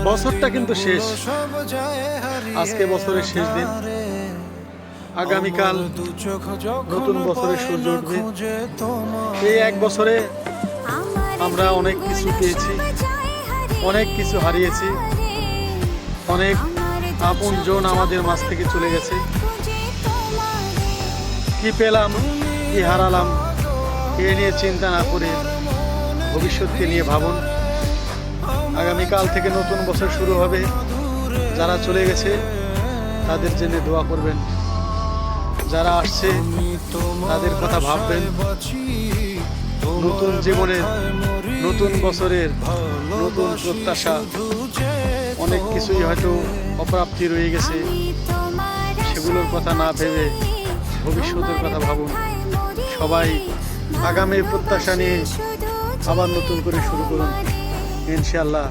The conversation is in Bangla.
বছরটা কিন্তু শেষ। আজকে বছরের শেষ দিন। আগামীকাল নতুন বছরের সূর্য উঠবে। এই এক বছরে আমরা অনেক কিছু পেয়েছি, অনেক কিছু হারিয়েছি, অনেক আপনজন আমাদের মাঝ থেকে চলে গেছে। কি পেলাম, কি হারালাম, এ নিয়ে চিন্তা না করে ভবিষ্যৎকে নিয়ে ভাবুন। আগামীকাল থেকে নতুন বছর শুরু হবে। যারা চলে গেছে তাদের জন্য দোয়া করবেন, যারা আসছে তাদের কথা ভাববেন। নতুন জীবনের, নতুন বছরের নতুন প্রত্যাশা, অনেক কিছুই হয়তো অপ্রাপ্তি রয়ে গেছে, সেগুলোর কথা না ভেবে ভবিষ্যতের কথা ভাবুন। সবাই আগামীর প্রত্যাশা নিয়ে আবার নতুন করে শুরু করুন, ইনশাআল্লাহ।